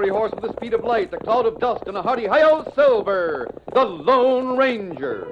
fiery horse with the speed of light, a cloud of dust, and a hearty hi-yo silver, the Lone Ranger.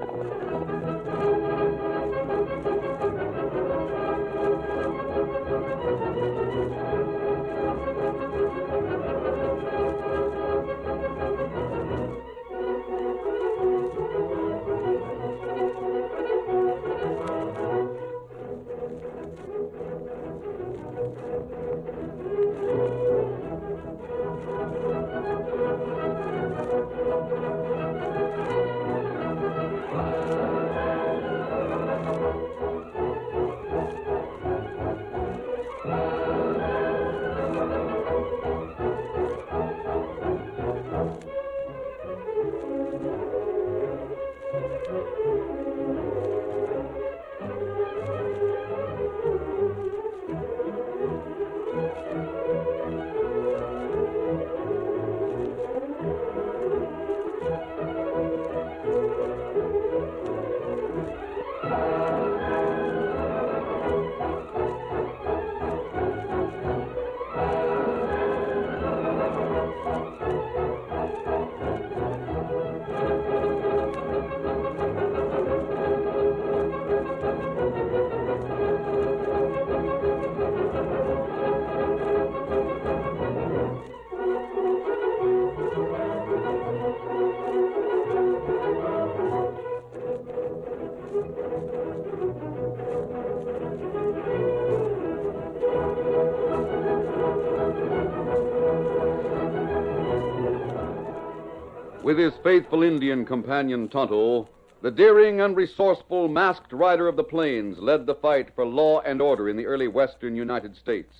With his faithful Indian companion Tonto, the daring and resourceful masked rider of the plains led the fight for law and order in the early western United States.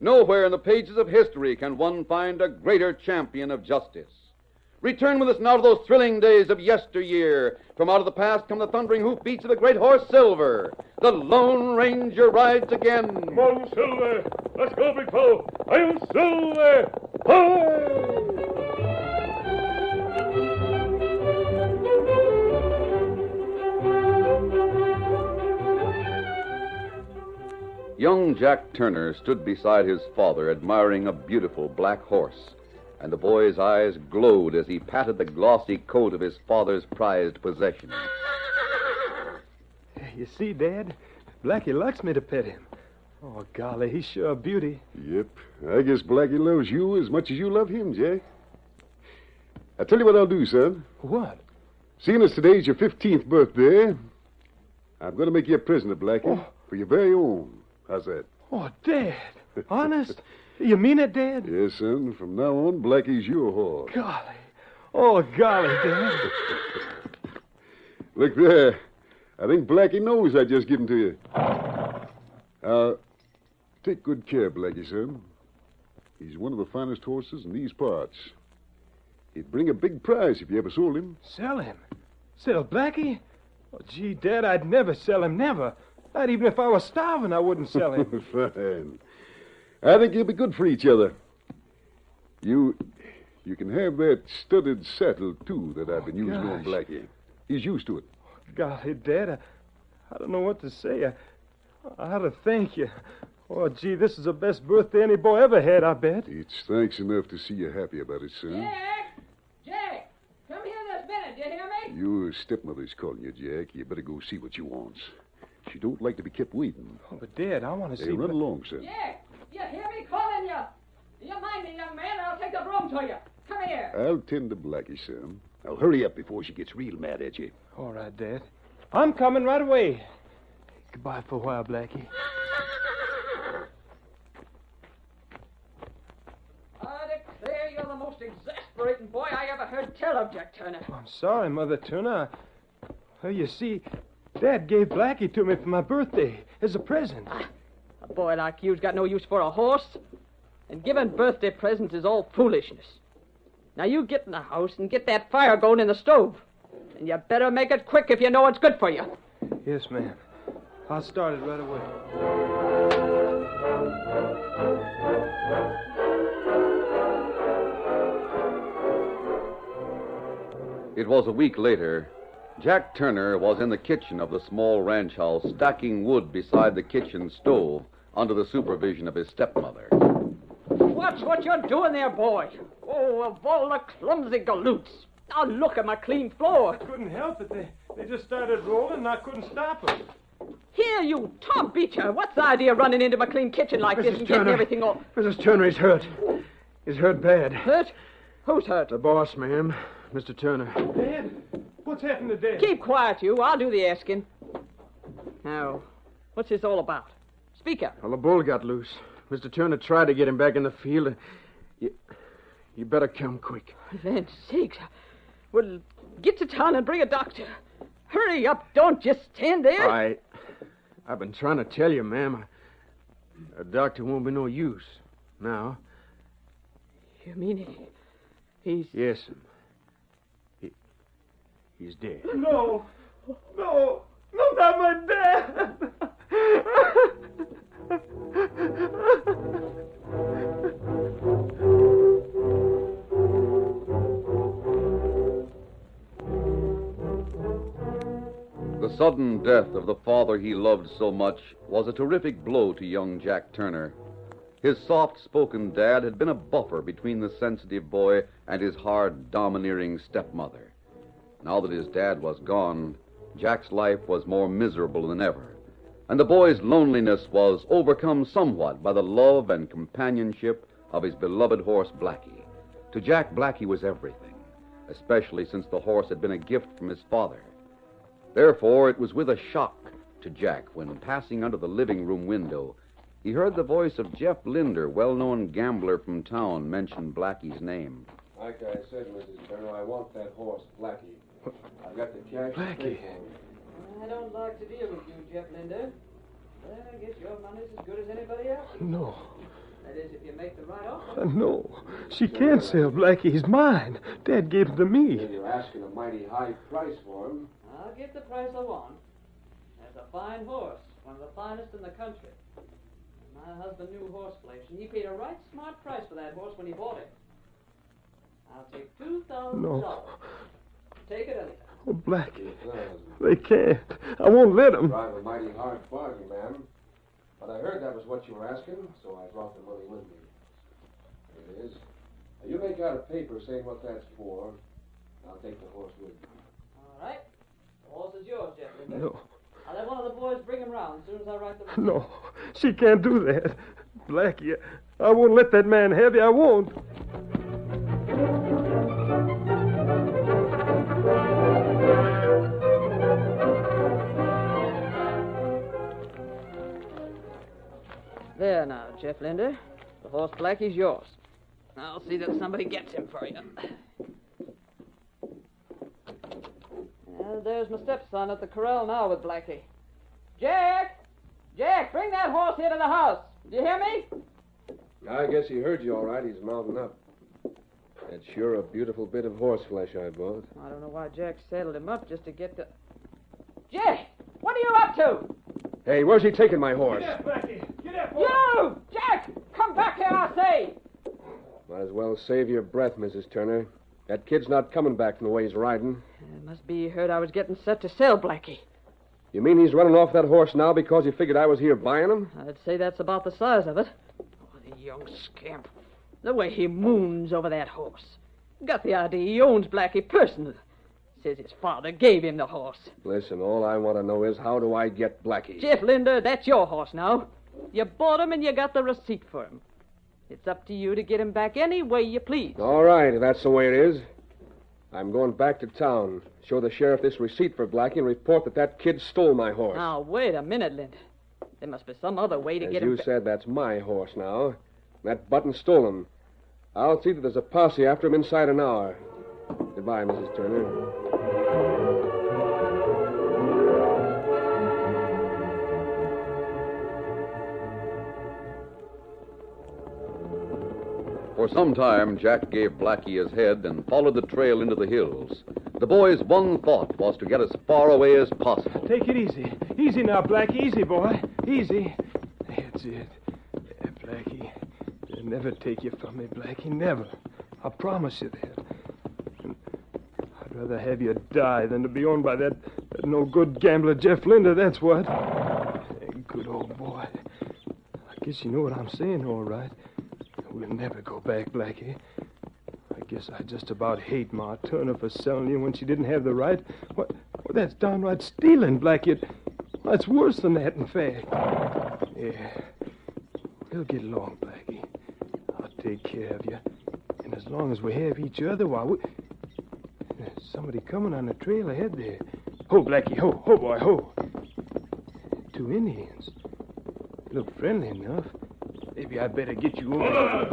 Nowhere in the pages of history can one find a greater champion of justice. Return with us now to those thrilling days of yesteryear. From out of the past come the thundering hoofbeats of the great horse Silver. The Lone Ranger rides again. Come on, Silver. Let's go, big fellow. I am Silver. Hi! Young Jack Turner stood beside his father, admiring a beautiful black horse, and the boy's eyes glowed as he patted the glossy coat of his father's prized possession. You see, Dad, Blacky likes me to pet him. Oh, golly, he's sure a beauty. Yep. I guess Blacky loves you as much as you love him, Jack. I'll tell you what I'll do, son. What? Seeing as today's your 15th birthday, I'm going to make you a present of Blacky for your very own. How's that? Oh, Dad. Honest? You mean it, Dad? Yes, son. From now on, Blacky's your horse. Golly. Oh, golly, Dad. Look there. I think Blacky knows I just give him to you. Take good care, Blacky, son. He's one of the finest horses in these parts. He'd bring a big prize if you ever sold him. Sell him? Sell Blacky? Oh, gee, Dad, I'd never sell him, never. Not even if I was starving, I wouldn't sell him. Fine. I think you'll be good for each other. You can have that studded saddle, too, that I've been using on Blacky. He's used to it. Golly, Dad, I don't know what to say. I ought to thank you. Oh, gee, this is the best birthday any boy ever had, I bet. It's thanks enough to see you happy about it, son. Jack! Come here this minute, you hear me? Your stepmother's calling you, Jack. You better go see what she wants. She don't like to be kept waiting. Oh, but, Dad, I want to see... Hey, run along, son. Jack! You hear me calling you? You mind me, young man? I'll take the broom to you. Come here. I'll tend to Blacky, son. Now, hurry up before she gets real mad at you. All right, Dad. I'm coming right away. Goodbye for a while, Blacky. I declare you're the most exasperating boy I ever heard tell of, Jack Turner. I'm sorry, Mother Turner. Well, you see, Dad gave Blacky to me for my birthday as a present. A boy like you's got no use for a horse. And giving birthday presents is all foolishness. Now you get in the house and get that fire going in the stove. And you better make it quick if you know it's good for you. Yes, ma'am. I'll start it right away. It was a week later. Jack Turner was in the kitchen of the small ranch house, stacking wood beside the kitchen stove under the supervision of his stepmother. Watch what you're doing there, boy. Oh, of all the clumsy galoots. Now look at my clean floor. I couldn't help it. They just started rolling and I couldn't stop them. Here, you Tom Beecher. What's the idea of running into my clean kitchen like this and getting everything all... Mrs. Turner, he's hurt. He's hurt bad. Hurt? Who's hurt? The boss, ma'am. Mr. Turner. Dad, what's happened to Dad? Keep quiet, you. I'll do the asking. Now, what's this all about? Speak up. Well, the bull got loose. Mr. Turner tried to get him back in the field. You better come quick. Land's sakes. Well, get to town and bring a doctor. Hurry up. Don't just stand there. I've been trying to tell you, ma'am. A doctor won't be no use. Now. You mean he's... Yes, he's dead. No, not my dad. The sudden death of the father he loved so much was a terrific blow to young Jack Turner. His soft-spoken dad had been a buffer between the sensitive boy and his hard, domineering stepmother. Now that his dad was gone, Jack's life was more miserable than ever, and the boy's loneliness was overcome somewhat by the love and companionship of his beloved horse, Blacky. To Jack, Blacky was everything, especially since the horse had been a gift from his father. Therefore, it was with a shock to Jack when, passing under the living room window, he heard the voice of Jeff Linder, well-known gambler from town, mention Blacky's name. Like I said, Mrs. Turner, I want that horse, Blacky. I've got the cash to Blacky. pay for him. I don't like to deal with you, Jeff Linder. But I guess your money's as good as anybody else's. No, That is, if you make the right offer. no. She can't sell Blackie. He's mine. Dad gave him to me. And you're asking a mighty high price for him. I'll get the price I want. That's a fine horse, one of the finest in the country. My husband knew horse flesh, and he paid a right smart price for that horse when he bought it. I'll take $2,000. No. Take it anyhow. Oh, Blackie. It does. They can't. I won't let them. Drive a mighty hard bargain, ma'am. But I heard that was what you were asking, so I brought the money with me. Here it is. Now, you make out a paper saying what that's for. I'll take the horse with me. All right. The horse is yours, Jeff Linder. No, I'll have one of the boys bring him round as soon as I write the receipt. no. She can't do that. Blackie, I won't let that man have you. I won't. There now, Jeff Linder. The horse Blackie's yours. I'll see that somebody gets him for you. There's my stepson at the corral now with Blackie. Jack! Jack, bring that horse here to the house. Do you hear me? I guess he heard you all right. He's mounting up. That's sure a beautiful bit of horse flesh I bought. I don't know why Jack saddled him up just to get the... Jack! What are you up to? Hey, where's he taking my horse? Get that, Blackie. Get that horse. You! Jack! Come back here, I say! Might as well save your breath, Mrs. Turner. That kid's not coming back from the way he's riding. It must be he heard I was getting set to sell Blackie. You mean he's running off that horse now because he figured I was here buying him? I'd say that's about the size of it. Oh, the young scamp. The way he moons over that horse. Got the idea he owns Blackie personally. Says his father gave him the horse. Listen, all I want to know is how do I get Blacky? Jeff Linder, that's your horse now. You bought him and you got the receipt for him. It's up to you to get him back any way you please. All right, if that's the way it is. I'm going back to town, show the sheriff this receipt for Blacky, and report that that kid stole my horse. Now, wait a minute, Linder. There must be some other way to As get you him... said, that's my horse now. That button stole him. I'll see that there's a posse after him inside an hour. Goodbye, Mrs. Turner. For some time, Jack gave Blacky his head and followed the trail into the hills. The boy's one thought was to get as far away as possible. Take it easy. Easy now, Blackie. Easy, boy. Easy. That's it. Yeah, Blackie. They'll never take you from me, Blackie. Never. I promise you that. And I'd rather have you die than to be owned by that no-good gambler Jeff Linder, that's what. Hey, good old boy. I guess you know what I'm saying, all right. We'll never go back, Blackie. Guess I just about hate Ma Turner for selling you when she didn't have the right. What? Well, that's downright stealing, Blacky. That's worse than that, in fact. Yeah. We'll get along, Blacky. I'll take care of you. And as long as we have each other, why, there's somebody coming on the trail ahead there. Ho, Blacky, ho, ho, boy, ho. 2 Indians. Look friendly enough. Maybe I better get you over.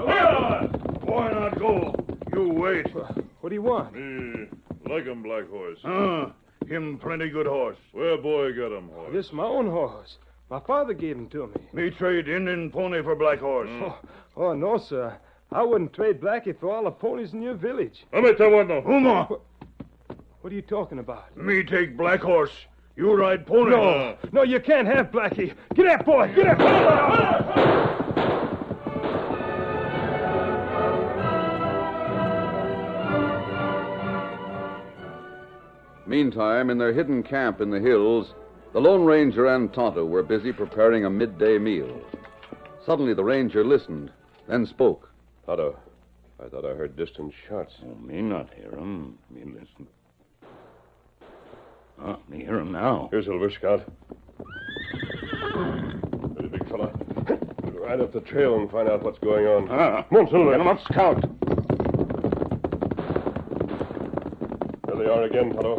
Why not go? You wait. What do you want? Me like him, Black Horse. Him plenty good horse. Where boy got him, horse? This is my own horse. My father gave him to me. Me trade Indian pony for Black Horse. Oh, no, sir. I wouldn't trade Blacky for all the ponies in your village. Let me tell one now. Uma! What are you talking about? Me take Black Horse. You ride pony. No, you can't have Blacky. Get that boy. Get that boy. Meantime, in their hidden camp in the hills, the Lone Ranger and Tonto were busy preparing a midday meal. Suddenly, the ranger listened, then spoke. Tonto, I thought I heard distant shots. Oh, me not hear 'em. Me listen. Me hear 'em now. Here, Silver, Scout. Ready, big fella. We'll ride up the trail and find out what's going on. Come on, Silver. Get 'em up, Scout. There they are again, Tonto.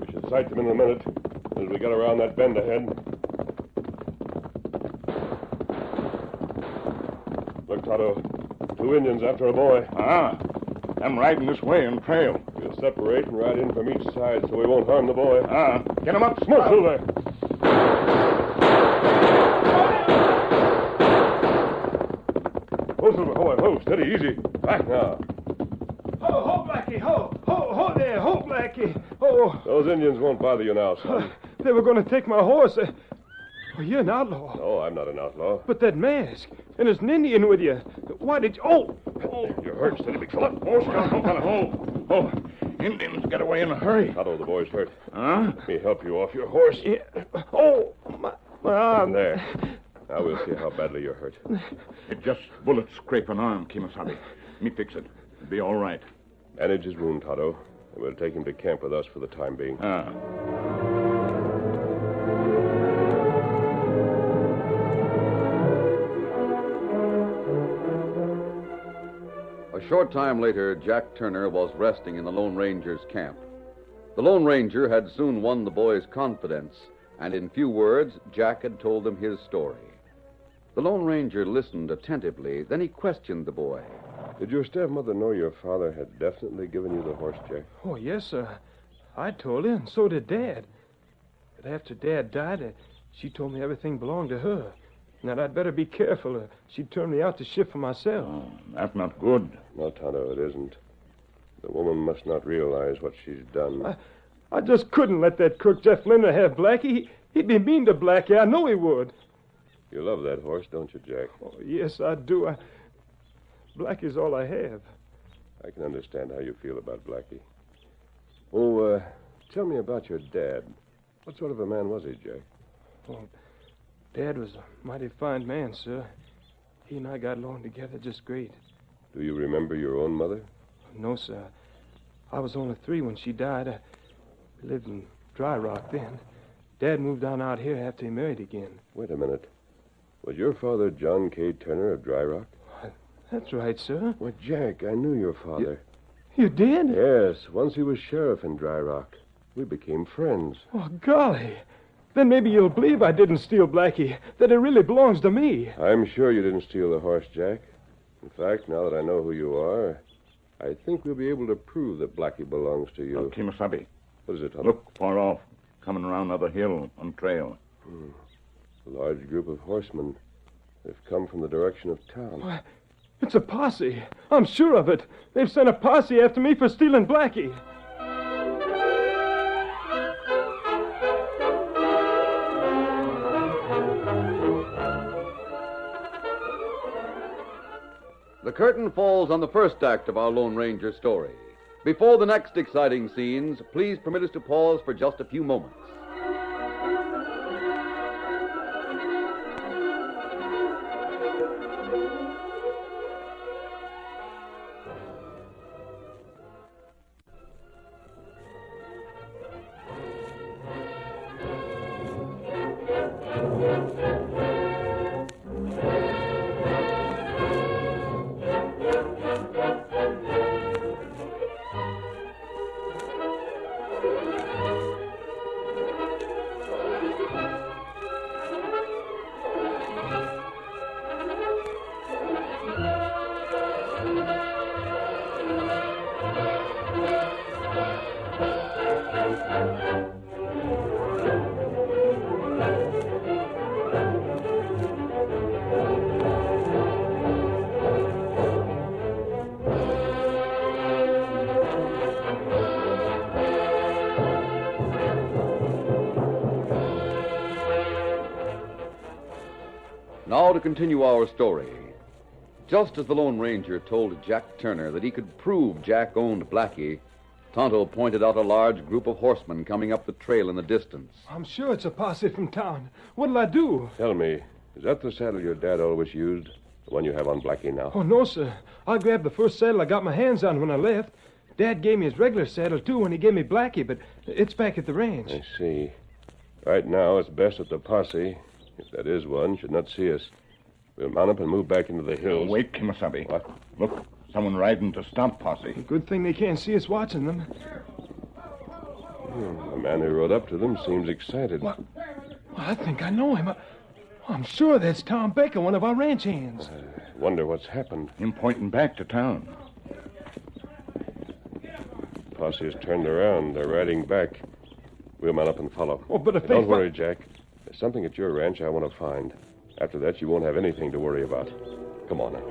We should sight them in a minute as we get around that bend ahead. Look, Tonto. 2 Indians after a boy. I'm riding this way and trail. We'll separate and ride in from each side so we won't harm the boy. Get him up, Smoke, Silver. Ho, Silver. Ho, steady, easy. Back now. Ho, Blacky, ho there, ho, Blacky. Ho. Those Indians won't bother you now, son. They were going to take my horse. Well, you're an outlaw. No, I'm not an outlaw. But that mask, and there's an Indian with you. Why did you... Oh! You're hurt, steady, big fella. Scout, no fella. Indians get away in a hurry. Tonto, the boy's hurt. Let me help you off your horse. Yeah. Oh, my arm. There. Now we'll see how badly you're hurt. It just bullet scrape an arm, Kimasabi. Me fix it. It'll be all right. Manage his wound, Tonto, and we'll take him to camp with us for the time being. A short time later, Jack Turner was resting in the Lone Ranger's camp. The Lone Ranger had soon won the boy's confidence, and in few words, Jack had told him his story. The Lone Ranger listened attentively, then he questioned the boy. Did your stepmother know your father had definitely given you the horse, Jack? Oh, yes, sir. I told her, and so did Dad. But after Dad died, she told me everything belonged to her. And that I'd better be careful. She'd turn me out to shift for myself. That's not good. No, Tonto, it isn't. The woman must not realize what she's done. I just couldn't let that crook Jeff Linder have Blacky. He'd be mean to Blacky. I know he would. You love that horse, don't you, Jack? Oh, yes, I do. Blacky's all I have. I can understand how you feel about Blacky. Oh, tell me about your dad. What sort of a man was he, Jack? Well, Dad was a mighty fine man, sir. He and I got along together just great. Do you remember your own mother? No, sir. I was only 3 when she died. We lived in Dry Rock then. Dad moved on out here after he married again. Wait a minute. Was your father John K. Turner of Dry Rock? That's right, sir. Well, Jack, I knew your father. You did? Yes. Once he was sheriff in Dry Rock. We became friends. Oh, golly. Then maybe you'll believe I didn't steal Blacky, that it really belongs to me. I'm sure you didn't steal the horse, Jack. In fact, now that I know who you are, I think we'll be able to prove that Blacky belongs to you. Kimasabi. What is it, Tonto? Look, far off. Coming around another hill on trail. A large group of horsemen. They've come from the direction of town. Why, it's a posse. I'm sure of it. They've sent a posse after me for stealing Blacky. The curtain falls on the first act of our Lone Ranger story. Before the next exciting scenes, please permit us to pause for just a few moments. now to continue our story. Just as the Lone Ranger told Jack Turner that he could prove Jack owned Blacky, Tonto pointed out a large group of horsemen coming up the trail in the distance. I'm sure it's a posse from town. What'll I do? Tell me, is that the saddle your dad always used? The one you have on Blacky now? Oh, no, sir. I grabbed the first saddle I got my hands on when I left. Dad gave me his regular saddle, too, when he gave me Blacky, but it's back at the ranch. I see. Right now, it's best that the posse, if that is one, should not see us. We'll mount up and move back into the hills. Wait, Kimasabi. What? Look, someone riding to stomp posse. Good thing they can't see us watching them. The man who rode up to them seems excited. What? Well, I think I know him. I'm sure that's Tom Baker, one of our ranch hands. I wonder what's happened. Him pointing back to town. Posse has turned around. They're riding back. We'll mount up and follow. Oh, but if Don't worry, Jack. There's something at your ranch I want to find. After that, you won't have anything to worry about. Come on now.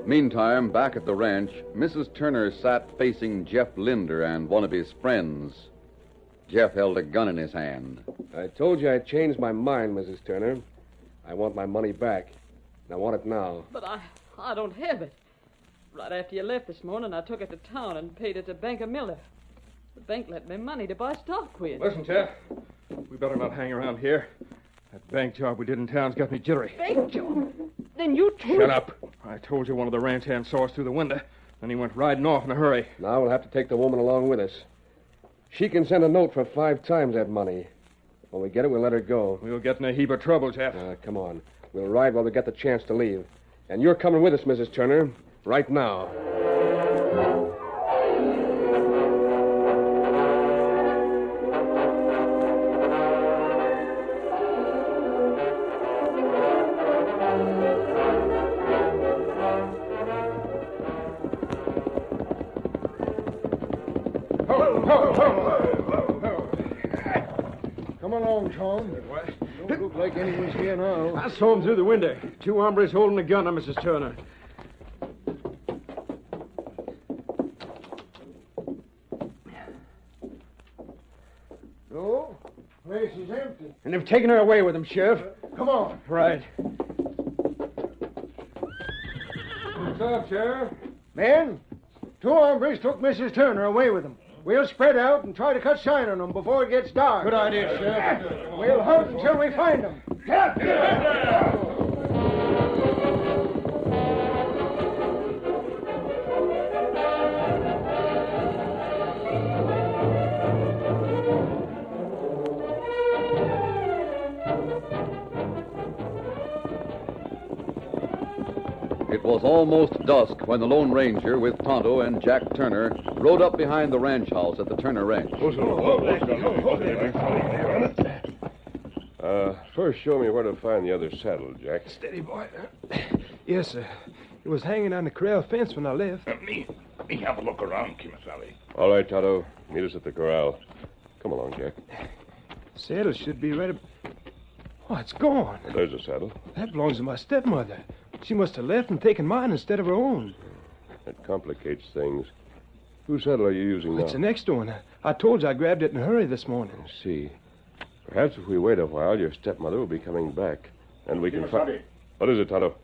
Meantime, back at the ranch, Mrs. Turner sat facing Jeff Linder and one of his friends. Jeff held a gun in his hand. I told you I changed my mind, Mrs. Turner. I want my money back. And I want it now. But I don't have it. Right after you left this morning, I took it to town and paid it to Banker Miller. The bank lent me money to buy stock with. Listen, Jeff. We better not hang around here. That bank job we did in town's got me jittery. Bank job? Then you told... Shut up. I told you one of the ranch hands saw us through the window. Then he went riding off in a hurry. Now we'll have to take the woman along with us. She can send a note for 5 times that money. When we get it, we'll let her go. We'll get in a heap of trouble, Jeff. Come on. We'll ride while we get the chance to leave. And you're coming with us, Mrs. Turner, right now. Come along, Tom. Don't look like anyone's here now. I saw him through the window. 2 hombres holding a gun on Mrs. Turner. No, place is empty. And they've taken her away with them, Sheriff. Come on. Right. What's up, Sheriff? Men, 2 hombres took Mrs. Turner away with them. We'll spread out and try to cut shine on them before it gets dark. Good idea, Sheriff. We'll hunt until we find them. It was almost dusk when the Lone Ranger, with Tonto and Jack Turner, rode up behind the ranch house at the Turner Ranch. First, show me where to find the other saddle, Jack. Steady, boy. Yes, sir. It was hanging on the corral fence when I left. Let me have a look around, Kimasabi. All right, Tonto. Meet us at the corral. Come along, Jack. Saddle should be ready. Oh, it's gone. Well, there's a saddle. That belongs to my stepmother. She must have left and taken mine instead of her own. That complicates things. Whose saddle are you using now? It's the next one. I told you I grabbed it in a hurry this morning. I see. Perhaps if we wait a while, your stepmother will be coming back. And we can find... What is it, Tonto?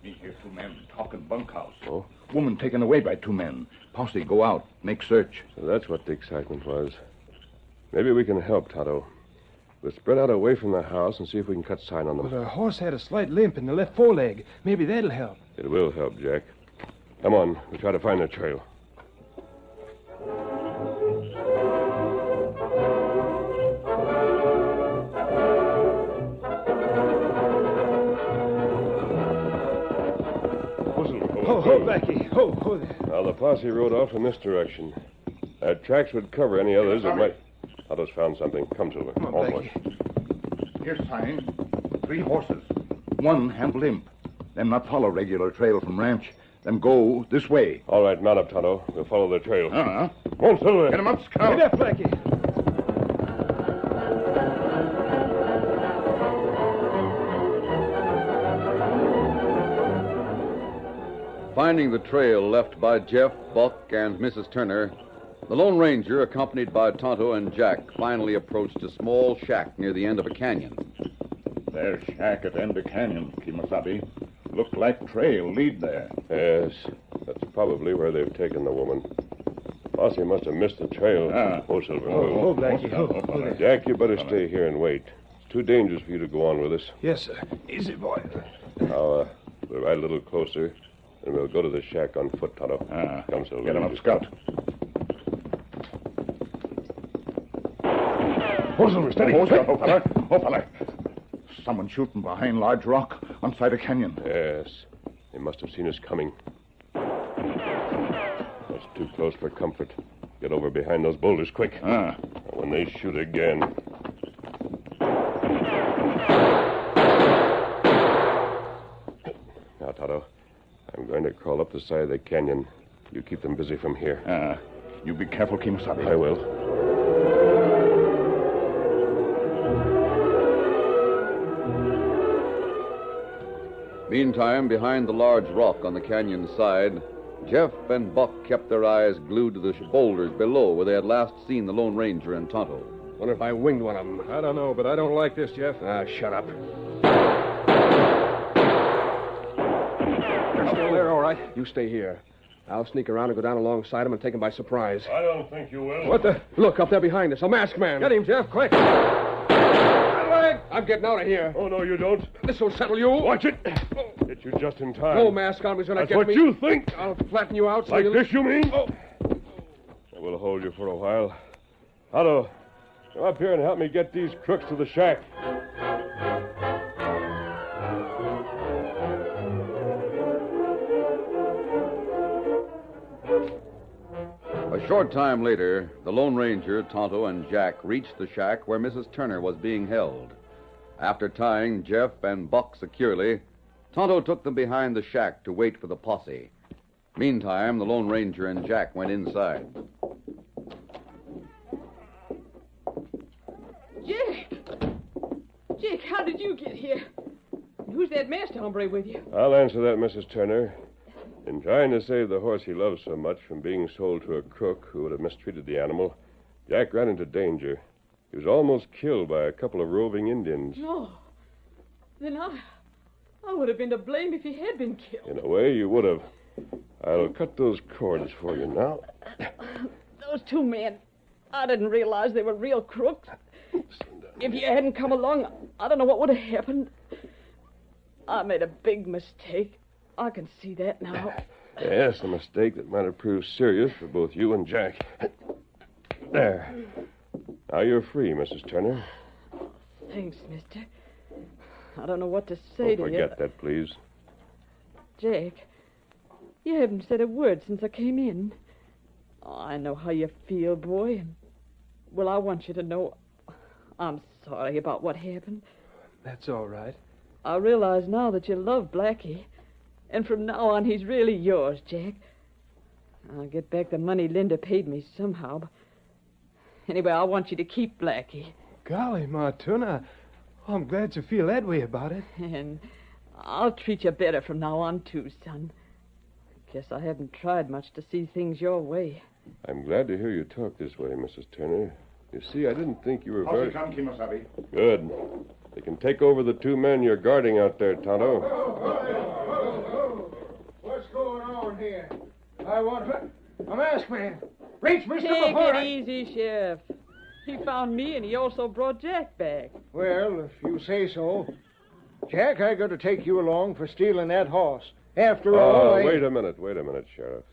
Me hear 2 men talking bunkhouse. Oh? Woman taken away by 2 men. Posse go out, make search. So that's what the excitement was. Maybe we can help, Tonto. We'll spread out away from the house and see if we can cut sign on them. Well, her horse had a slight limp in the left foreleg. Maybe that'll help. It will help, Jack. Come on, we'll try to find the trail. Ho, Blacky. Ho there. Now, the posse rode off in this direction. Our tracks would cover any others that might... I just found something. Come, Silver. Come on, Almost. Blacky. Here's sign. 3 horses. 1 have limp. Them not follow regular trail from ranch. Them go this way. All right, mount up, Tonto. We'll follow the trail. Uh-huh. Come on, Silver. Get him up, Scout. Get up, Blacky. Finding the trail left by Jeff, Buck, and Mrs. Turner, the Lone Ranger, accompanied by Tonto and Jack, finally approached a small shack near the end of a canyon. There's shack at end of canyon, Kimasabi. Look like trail lead there. Yes, that's probably where they've taken the woman. Posse must have missed the trail. Silver. Oh, Blacky. Jack, you better stay here and wait. It's too dangerous for you to go on with us. Yes, sir. Easy, boy. Now, we'll ride a little closer, and we'll go to the shack on foot, Tonto. Come, Silver. Get him up, Scout. Oh, Silver, steady. Oh, fella. Someone shooting behind large rock on side of canyon. Yes. They must have seen us coming. That's too close for comfort. Get over behind those boulders, quick. When they shoot again. Now, Tonto, I'm going to crawl up the side of the canyon. You keep them busy from here. You be careful, Kimasabi. I will. Meantime, behind the large rock on the canyon side, Jeff and Buck kept their eyes glued to the boulders below where they had last seen the Lone Ranger and Tonto. Wonder if I winged one of them. I don't know, but I don't like this, Jeff. Shut up. They're still there, all right. You stay here. I'll sneak around and go down alongside them and take them by surprise. I don't think you will. What the? Look, up there behind us. A masked man. Get him, Jeff, quick. I'm getting out of here. Oh, no, you don't. This will settle you. Watch it. Get you just in time. No mask on me's gonna That's get what me. you think. I'll flatten you out. Like this, you mean? We'll hold you for a while. Tonto, come up here and help me get these crooks to the shack. A short time later, the Lone Ranger, Tonto, and Jack reached the shack where Mrs. Turner was being held. After tying Jeff and Buck securely, Tonto took them behind the shack to wait for the posse. Meantime, the Lone Ranger and Jack went inside. Jack, how did you get here? And who's that masked hombre with you? I'll answer that, Mrs. Turner. In trying to save the horse he loves so much from being sold to a crook who would have mistreated the animal, Jack ran into danger. He was almost killed by a couple of roving Indians. No. Then I would have been to blame if he had been killed. In a way, you would have. I'll cut those cords for you now. Those two men, I didn't realize they were real crooks. If you hadn't come along, I don't know what would have happened. I made a big mistake. I can see that now. Yes, a mistake that might have proved serious for both you and Jack. There. Now you're free, Mrs. Turner. Thanks, mister. I don't know what to say to you. Forget that, please. Jack, you haven't said a word since I came in. Oh, I know how you feel, boy. Well, I want you to know I'm sorry about what happened. That's all right. I realize now that you love Blacky. And from now on, he's really yours, Jack. I'll get back the money Linda paid me somehow. But anyway, I want you to keep Blacky. Golly, Ma Tuna, I'm glad you feel that way about it. And I'll treat you better from now on, too, son. Guess I haven't tried much to see things your way. I'm glad to hear you talk this way, Mrs. Turner. You see, I didn't think you were very... Come, Kimasabi. Good. They can take over the two men you're guarding out there, Tonto. What's going on here? I want a masked man. Reach, Mr. Take before it easy, Sheriff. He found me, and he also brought Jack back. Well, if you say so. Jack, I got to take you along for stealing that horse. After all, Wait a minute, Sheriff.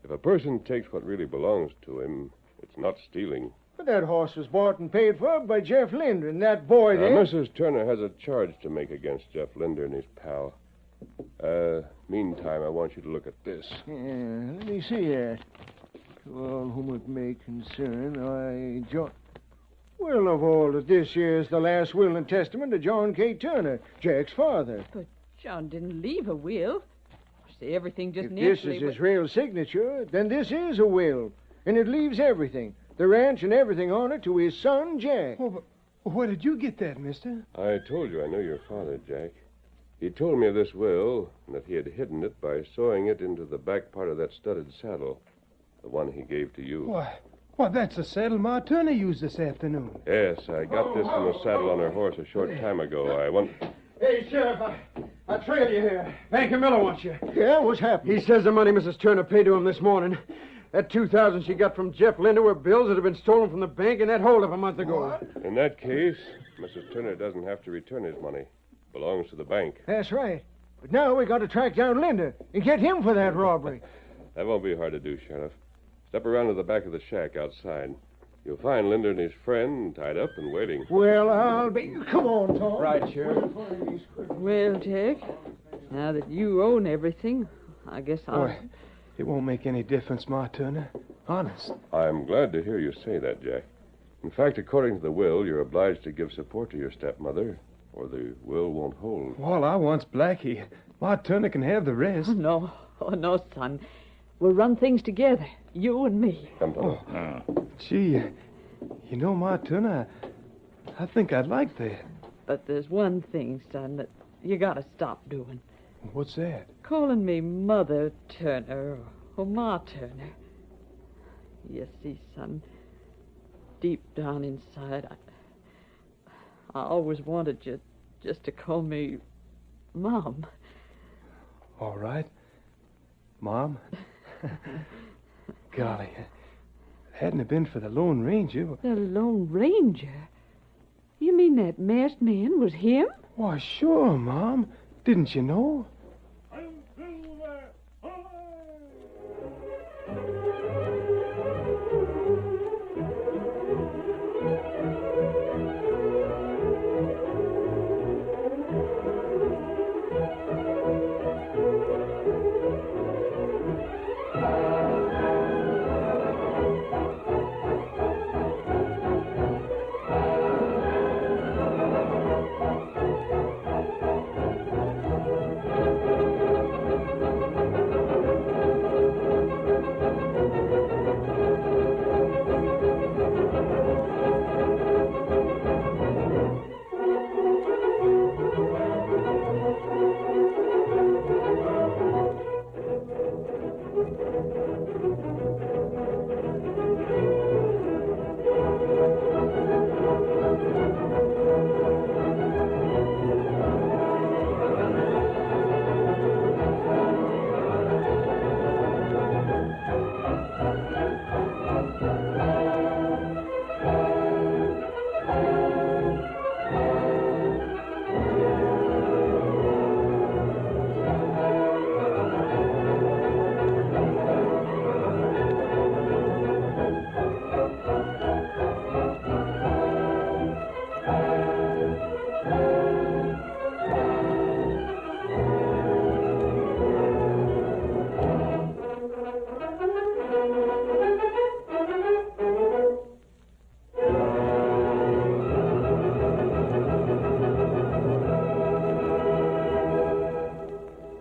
If a person takes what really belongs to him, it's not stealing. But that horse was bought and paid for by Jeff Linder and that boy there. Mrs. Turner has a charge to make against Jeff Linder and his pal. Meantime, I want you to look at this. Yeah, let me see here. To all whom it may concern, I join... Well, of all that, this here's the last will and testament of John K. Turner, Jack's father. But John didn't leave a will. See, everything just If naturally... this is his real signature, then this is a will. And it leaves everything, the ranch and everything on it, to his son, Jack. Oh, but where did you get that, mister? I told you I knew your father, Jack. He told me of this will, and that he had hidden it by sewing it into the back part of that studded saddle, the one he gave to you. Why, that's the saddle Ma Turner used this afternoon. Yes, I got this from the saddle on her horse a short time ago. I want... Hey, Sheriff, I trailed you here. Banker Miller wants you. Yeah, what's happening? He says the money Mrs. Turner paid to him this morning, that $2,000 she got from Jeff Linder, were bills that had been stolen from the bank in that holdup a month ago. What? In that case, Mrs. Turner doesn't have to return his money. It belongs to the bank. That's right. But now we got to track down Linda and get him for that robbery. That won't be hard to do, Sheriff. Step around to the back of the shack outside. You'll find Linder and his friend tied up and waiting. Well, I'll be... Come on, Tom. Right, Sheriff. Well, Jack, now that you own everything, I guess I'll... Boy, it won't make any difference, Ma Turner. Honest. I'm glad to hear you say that, Jack. In fact, according to the will, you're obliged to give support to your stepmother, or the will won't hold. All I want's Blacky. Ma Turner can have the rest. No, son. We'll run things together, you and me. Come, Tonto. Gee, you know, Ma Turner, I think I'd like that. But there's one thing, son, that you gotta stop doing. What's that? Calling me Mother Turner or Ma Turner. You see, son, deep down inside, I always wanted you just to call me Mom. All right. Mom. Golly, hadn't it been for the Lone Ranger... The Lone Ranger? You mean that masked man was him? Why, sure, Mom. Didn't you know?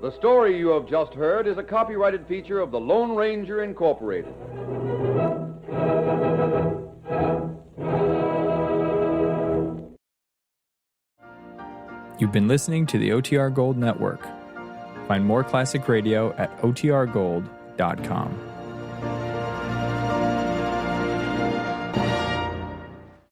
The story you have just heard is a copyrighted feature of the Lone Ranger Incorporated. You've been listening to the OTR Gold Network. Find more classic radio at otrgold.com.